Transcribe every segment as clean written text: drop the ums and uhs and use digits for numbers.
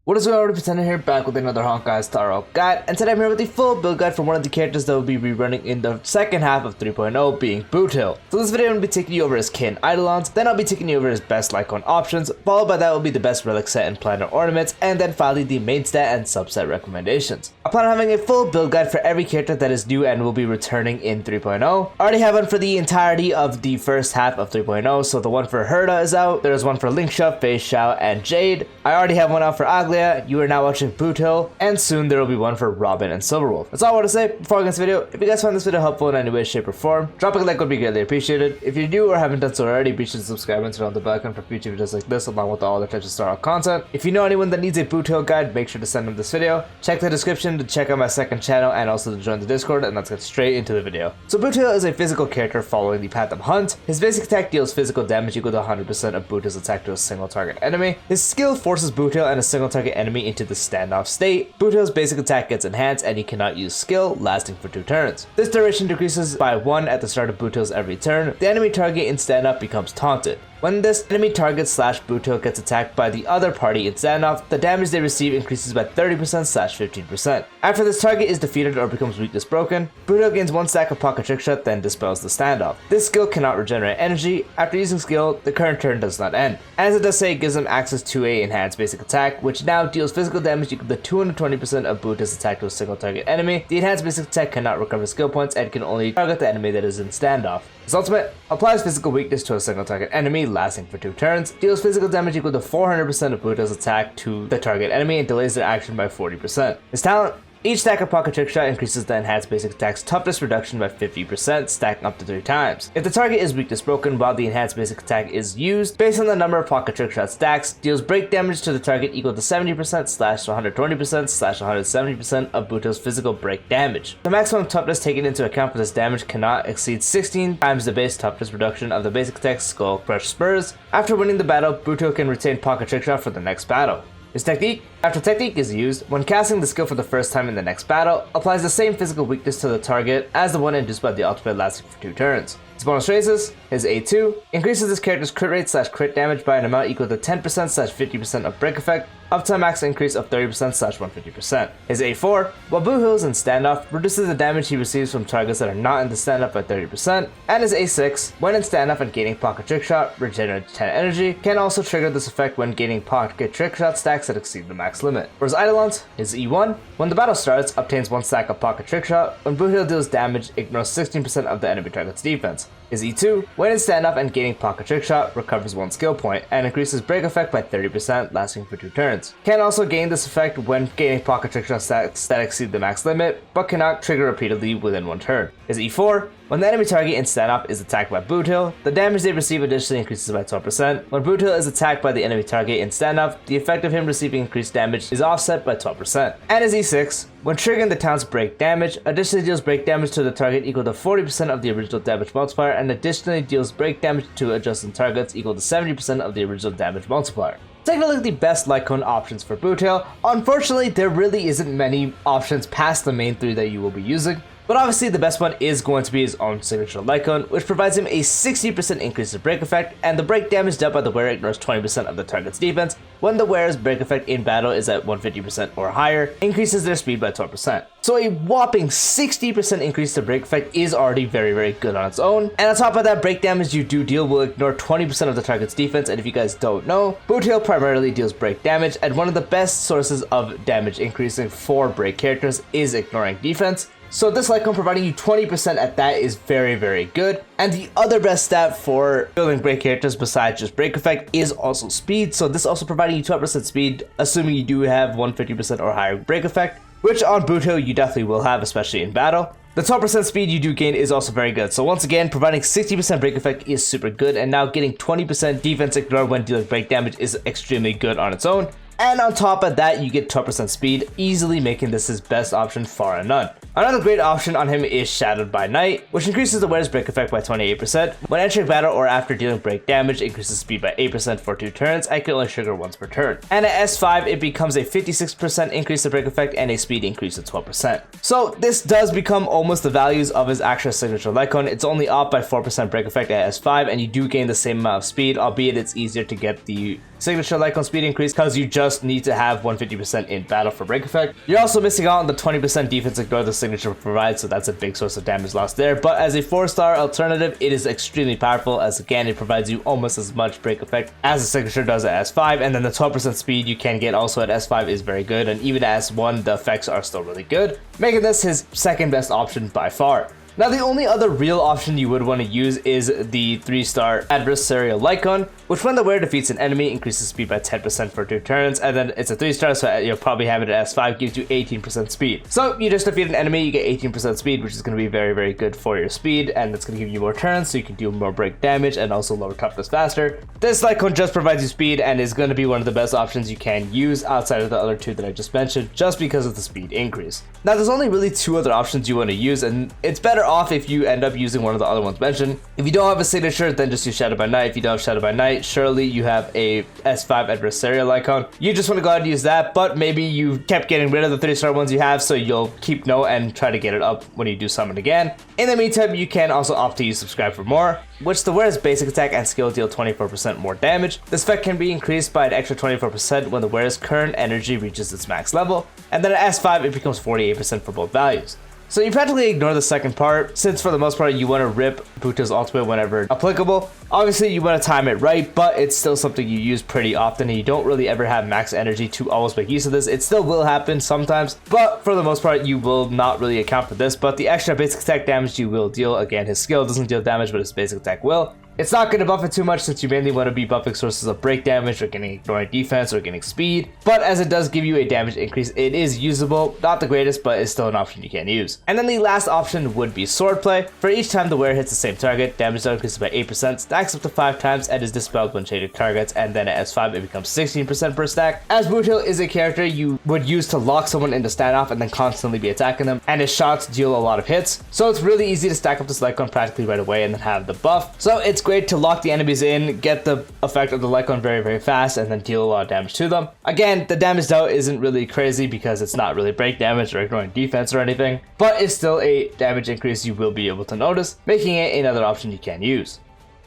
What is going on, Pretender here, back with another Honkai Star guide, and today I'm here with the full build guide for one of the characters that will be rerunning in the second half of 3.0, being Boothill. So this video I'm going to be taking you over his kin Eidolons, then I'll be taking you over his best lightcone options, followed by that will be the best Relic set and Planar Ornaments, and then finally the Mainstat and Substat recommendations. I plan on having a full build guide for every character that is new and will be returning in 3.0. I already have one for the entirety of the first half of 3.0, so the one for Herda is out, there's one for Linkshot, Feixiao, and Jade. I already have one out for Aglia. You are now watching Boothill, and soon there will be one for Robin and Silverwolf. That's all I want to say before I get this video. If you guys found this video helpful in any way, shape, or form, dropping a like would be greatly appreciated. If you're new or haven't done so already, be sure to subscribe and turn on the bell icon for future videos like this, along with all the types of Star content. If you know anyone that needs a Boothill guide, make sure to send them this video. Check the description to check out my second channel and also to join the Discord, and let's get straight into the video. So Boothill is a physical character following the path of Hunt. His basic attack deals physical damage equal to 100% of Boothill's attack to a single target enemy. His skill forces Boothill and a single target enemy into the standoff state. Boothill's basic attack gets enhanced and he cannot use skill, lasting for 2 turns. This duration decreases by 1 at the start of Boothill's every turn. The enemy target in standoff becomes taunted. When this enemy target / Boothill gets attacked by the other party in standoff, the damage they receive increases by 30% / 15%. After this target is defeated or becomes weakness broken, Boothill gains 1 stack of Pocket Trick Shot, then dispels the standoff. This skill cannot regenerate energy. After using skill, the current turn does not end. As it does say, it gives him access to a enhanced basic attack, which now deals physical damage equal to 220% of Boothill's attack to a single target enemy. The enhanced basic attack cannot recover skill points and can only target the enemy that is in standoff. His ultimate applies physical weakness to a single target enemy, lasting for 2 turns, deals physical damage equal to 400% of Boothill's attack to the target enemy, and delays their action by 40%. His talent: each stack of Pocket Trick Shot increases the enhanced basic attack's toughness reduction by 50%, stacking up to 3 times. If the target is weakness broken while the enhanced basic attack is used, based on the number of Pocket Trick Shot stacks, deals break damage to the target equal to 70% / 120% / 170% of Boothill's physical break damage. The maximum toughness taken into account for this damage cannot exceed 16 times the base toughness reduction of the basic attack's Skull Crush Spurs. After winning the battle, Boothill can retain Pocket Trick Shot for the next battle. His technique: after technique is used, when casting the skill for the first time in the next battle, applies the same physical weakness to the target as the one induced by the ultimate, lasting for 2 turns. His bonus raises: his A2 increases his character's crit rate / crit damage by an amount equal to 10% / 50% of break effect, up to a max increase of 30% / 150%. His A4, while Boothill is in standoff, reduces the damage he receives from targets that are not in the standoff by 30%, and his A6, when in standoff and gaining Pocket Trick Shot, regenerates 10 energy, can also trigger this effect when gaining Pocket Trick Shot stacks that exceed the max limit. For his Eidolons, his E1, when the battle starts, obtains 1 stack of Pocket Trick Shot. When Boothill deals damage, ignores 16% of the enemy target's defense. His E2, when in standoff and gaining Pocket Trick Shot, recovers 1 skill point and increases break effect by 30%, lasting for 2 turns. Can also gain this effect when gaining Pocket Trick Shot stacks that exceed the max limit, but cannot trigger repeatedly within 1 turn. His E4, when the enemy target in standoff is attacked by Boothill, the damage they receive additionally increases by 12%. When Boothill is attacked by the enemy target in standoff, the effect of him receiving increased damage is offset by 12%. And his E6, when triggering the taunt's break damage, additionally deals break damage to the target equal to 40% of the original damage multiplier, and additionally deals break damage to adjacent targets equal to 70% of the original damage multiplier. Take a look at the best Lightcone options for Boothill. Unfortunately, there really isn't many options past the main 3 that you will be using. But obviously the best one is going to be his own signature Lightcone, which provides him a 60% increase in break effect, and the break damage dealt by the wearer ignores 20% of the target's defense. When the wearer's break effect in battle is at 150% or higher, increases their speed by 12%. So a whopping 60% increase to break effect is already very good on its own. And on top of that, break damage you do deal will ignore 20% of the target's defense, and if you guys don't know, Boothill primarily deals break damage, and one of the best sources of damage increasing for break characters is ignoring defense. So this Lightcone providing you 20% at that is very good. And the other best stat for building break characters besides just break effect is also speed. So this also providing you 12% speed, assuming you do have 150% or higher break effect, which on Boothill you definitely will have, especially in battle. The 12% speed you do gain is also very good. So once again, providing 60% break effect is super good, and now getting 20% defense ignore when dealing break damage is extremely good on its own. And on top of that, you get 12% speed, easily making this his best option far and none. Another great option on him is Shadowed by Night, which increases the wearer's break effect by 28%. When entering battle or after dealing break damage, increases speed by 8% for 2 turns, and can only trigger once per turn. And at S5, it becomes a 56% increase to break effect and a speed increase of 12%. So this does become almost the values of his actual signature Lightcone. It's only off by 4% break effect at S5, and you do gain the same amount of speed, albeit it's easier to get the signature Lightcone speed increase because you just need to have 150% in battle for break effect. You're also missing out on the 20% defense ignore the signature provides, so that's a big source of damage loss there. But as a 4-star alternative, it is extremely powerful, as again, it provides you almost as much break effect as the signature does at S5, and then the 12% speed you can get also at S5 is very good, and even at S1 the effects are still really good, making this his second best option by far. Now, the only other real option you would want to use is the 3-star adversarial Lightcone, which when the wearer defeats an enemy increases speed by 10% for 2 turns, and then it's a 3-star, so you'll probably have it at S5, gives you 18% speed. So you just defeat an enemy, you get 18% speed, which is going to be very, very good for your speed, and it's going to give you more turns, so you can do more break damage and also lower toughness faster. This Lightcone just provides you speed and is going to be one of the best options you can use outside of the other 2 that I just mentioned, just because of the speed increase. Now, there's only really 2 other options you want to use, and it's better off if you end up using one of the other ones mentioned. If you don't have a signature, then just use Shadow by Night. If you don't have Shadow by Night, surely you have a S5 adversarial Lightcone. You just want to go ahead and use that, but maybe you kept getting rid of the 3-star ones you have, so you'll keep note and try to get it up when you do summon again. In the meantime, you can also opt to use Subscribe for More, which the wearer's basic attack and skill deal 24% more damage. This effect can be increased by an extra 24% when the wearer's current energy reaches its max level, and then at S5 it becomes 48% for both values. So you practically ignore the second part, since for the most part you want to rip Boothill's ultimate whenever applicable. Obviously you want to time it right, but it's still something you use pretty often, and you don't really ever have max energy to always make use of this. It still will happen sometimes, but for the most part you will not really account for this. But the extra basic attack damage you will deal, again, his skill doesn't deal damage, but his basic attack will. It's not going to buff it too much, since you mainly want to be buffing sources of break damage or getting ignoring defense or getting speed, but as it does give you a damage increase, it is usable. Not the greatest, but it's still an option you can use. And then the last option would be Swordplay. For each time the wearer hits the same target, damage increases by 8%, stacks up to 5 times, and is dispelled when changing targets, and then at S5 it becomes 16% per stack. As Boothill is a character you would use to lock someone into standoff and then constantly be attacking them, and his shots deal a lot of hits, so it's really easy to stack up this Lightcone practically right away and then have the buff. So it's great to lock the enemies in, get the effect of the Lightcone very, very fast, and then deal a lot of damage to them. Again, the damage out isn't really crazy because it's not really break damage or ignoring defense or anything, but it's still a damage increase you will be able to notice, making it another option you can use.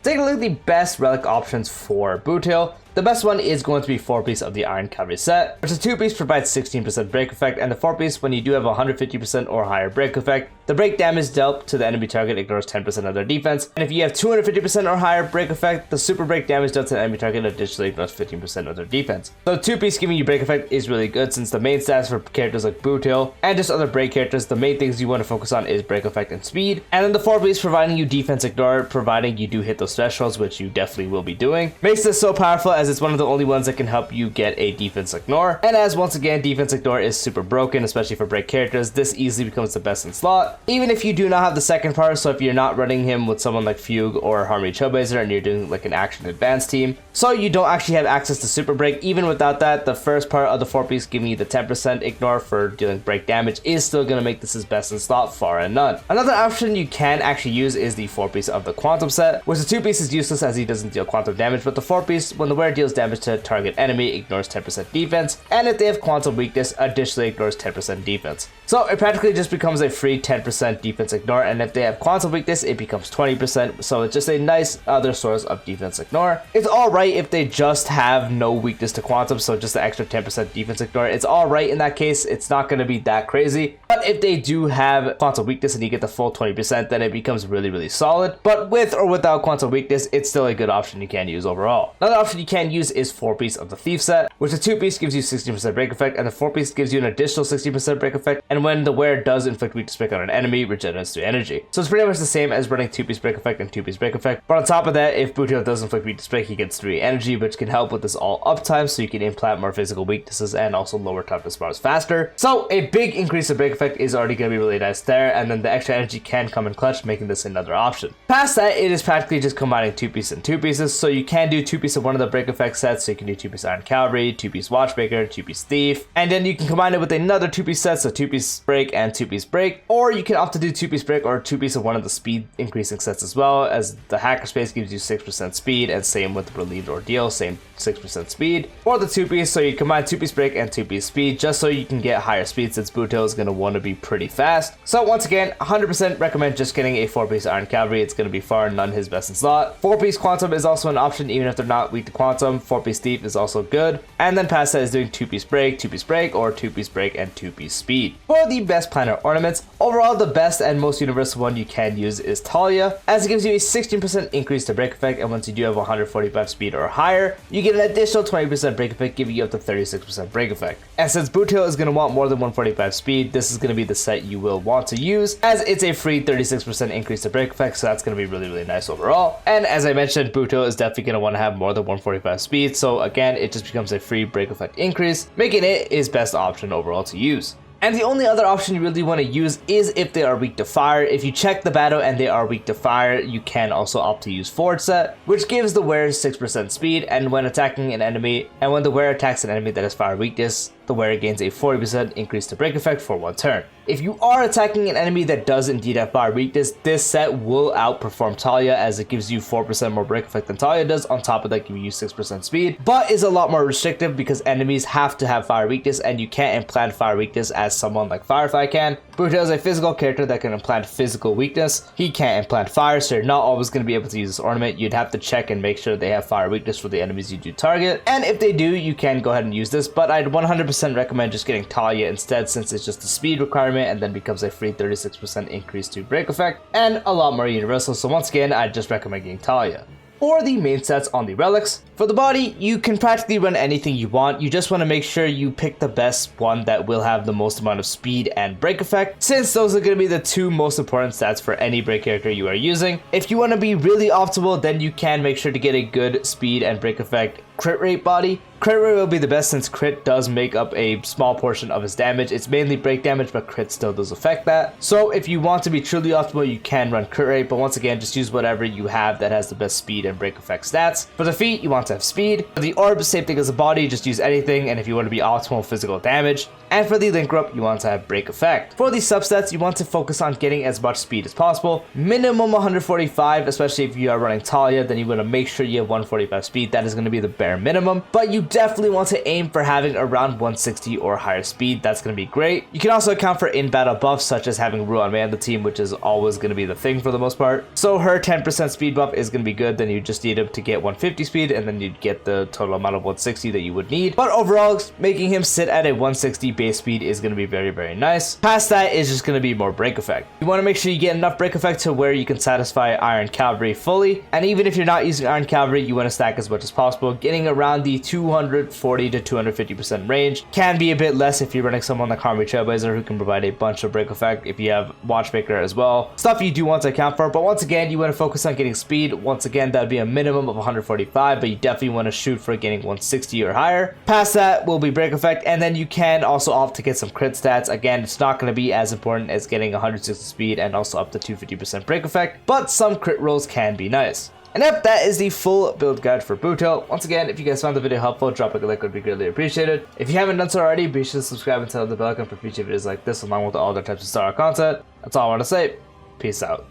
Taking a look at the best relic options for Boothill. The best one is going to be 4-piece of the Iron Cavalry set, which the 2-piece provides 16% break effect, and the 4-piece, when you do have 150% or higher break effect, the break damage dealt to the enemy target ignores 10% of their defense, and if you have 250% or higher break effect, the super break damage dealt to the enemy target additionally ignores 15% of their defense. So 2-piece giving you break effect is really good, since the main stats for characters like Boothill and just other break characters, the main things you want to focus on is break effect and speed, and then the 4-piece providing you defense ignore, providing you do hit those thresholds, which you definitely will be doing, makes this so powerful as it's one of the only ones that can help you get a defense ignore. And as once again, defense ignore is super broken, especially for break characters, this easily becomes the best in slot, even if you do not have the second part. So if you're not running him with someone like Fugue or Harmony Trailblazer and you're doing like an action advanced team, so you don't actually have access to super break, even without that, the first part of the 4-piece giving you the 10% ignore for dealing break damage is still going to make this his best in slot, far and none. Another option you can actually use is the 4-piece of the Quantum set, which the 2-piece is useless as he doesn't deal quantum damage, but the 4-piece, when the wearer deals damage to a target enemy, ignores 10% defense, and if they have quantum weakness, additionally ignores 10% defense. So it practically just becomes a free 10% defense ignore, and if they have quantum weakness, it becomes 20%, so it's just a nice other source of defense ignore. It's alright if they just have no weakness to quantum, so just the extra 10% defense ignore, it's alright in that case. It's not going to be that crazy, but if they do have quantum weakness and you get the full 20%, then it becomes really, really solid. But with or without quantum weakness, it's still a good option you can use overall. Another option you can use is 4-piece of the Thief set, which the 2-piece gives you 60% break effect, and the 4-piece gives you an additional 60% break effect, and when the wearer does inflict weakness break on an enemy, regenerates through energy. So it's pretty much the same as running 2-piece break effect and 2-piece break effect, but on top of that, if Boothill does inflict weakness break, he gets 3 energy, which can help with this all uptime, so you can implant more physical weaknesses and also lower toughness bars faster. So a big increase in break effect is already going to be really nice there, and then the extra energy can come in clutch, making this another option. Past that, it is practically just combining 2-piece and 2-pieces, so you can do 2-piece of one of the break effect sets, so you can do 2-piece Iron Cavalry, 2-piece Watchmaker, 2-piece Thief, and then you can combine it with another 2-piece set, so 2-piece break and 2-piece break, or you can opt to do 2-piece break or 2-piece of one of the speed increasing sets as well, as the Hacker Space gives you 6% speed, and same with the Relieved Ordeal, same 6% speed, or the 2-piece, so you combine 2-piece break and 2-piece speed, just so you can get higher speed, since Boothill is going to want to be pretty fast. So once again, 100% recommend just getting a 4-piece Iron Cavalry. It's going to be far and none his best in slot. 4-piece Quantum is also an option even if they're not weak to Quantum. 4-piece Thief is also good. And then past that is doing 2-piece Break, 2-piece Break, or 2-piece Break and 2-piece Speed. For the best Planar Ornaments, overall the best and most universal one you can use is Talia, as it gives you a 16% increase to break effect, and once you do have 145 speed or higher, you get an additional 20% break effect, giving you up to 36% break effect. And since Boothill is going to want more than 145 speed, this is going to be the set you will want to use, as it's a free 36% increase to break effect, so that's going to be really nice overall. And as I mentioned, Boothill is definitely going to want to have more than 145 speed, so again, it just becomes a free break effect increase, making it his best option overall to use. And the only other option you really want to use is if they are weak to fire. If you check the battle and they are weak to fire, you can also opt to use Forward Set, which gives the wearer 6% speed, and when attacking an enemy, and when the wearer attacks an enemy that has fire weakness, the wearer gains a 40% increase to break effect for 1 turn. If you are attacking an enemy that does indeed have fire weakness, this set will outperform Talia, as it gives you 4% more break effect than Talia does, on top of that giving you 6% speed, but is a lot more restrictive because enemies have to have fire weakness and you can't implant fire weakness as someone like Firefly can. Boothill is a physical character that can implant physical weakness. He can't implant fire, so you're not always going to be able to use this ornament. You'd have to check and make sure they have fire weakness for the enemies you do target, and if they do, you can go ahead and use this, but I'd 100% recommend just getting Talia instead, since it's just a speed requirement and then becomes a free 36% increase to break effect and a lot more universal. So once again, I'd just recommend getting Talia. For the main stats on the relics, for the body, you can practically run anything you want. You just want to make sure you pick the best one that will have the most amount of speed and break effect, since those are going to be the 2 most important stats for any break character you are using. If you want to be really optimal, then you can make sure to get a good speed and break effect crit rate body. Crit rate will be the best since crit does make up a small portion of his damage. It's mainly break damage, but crit still does affect that. So if you want to be truly optimal, you can run crit rate, but once again, just use whatever you have that has the best speed and break effect stats. For the feet, you want to have speed. For the orb, same thing as the body, just use anything, and if you want to be optimal physical damage. And for the link rope, you want to have break effect. For the substats, you want to focus on getting as much speed as possible. Minimum 145, especially if you are running Talia, then you want to make sure you have 145 speed. That is going to be the bare minimum, but you definitely want to aim for having around 160 or higher speed. That's going to be great. You can also account for in-battle buffs, such as having Ru on Mei on the team, which is always going to be the thing for the most part. So her 10% speed buff is going to be good. Then you just need him to get 150 speed, and then you'd get the total amount of 160 that you would need. But overall, making him sit at a 160 base speed is going to be very nice. Past that is just going to be more break effect. You want to make sure you get enough break effect to where you can satisfy Iron Cavalry fully, and even if you're not using Iron Cavalry, you want to stack as much as possible. Getting around the 240 to 250% range can be a bit less if you're running someone like Harmony Trailblazer, who can provide a bunch of break effect if you have Watchmaker as well. Stuff you do want to account for, but once again, you want to focus on getting speed. Once again, that would be a minimum of 145, but you definitely want to shoot for getting 160 or higher. Past that will be break effect, and then you can also opt to get some crit stats. Again, it's not going to be as important as getting 160 speed and also up to 250% break effect, but some crit rolls can be nice. And yep, that is the full build guide for Boothill. Once again, if you guys found the video helpful, drop a like, would be greatly appreciated. If you haven't done so already, be sure to subscribe and turn on the bell icon for future videos like this, along with all other types of star content. That's all I want to say. Peace out.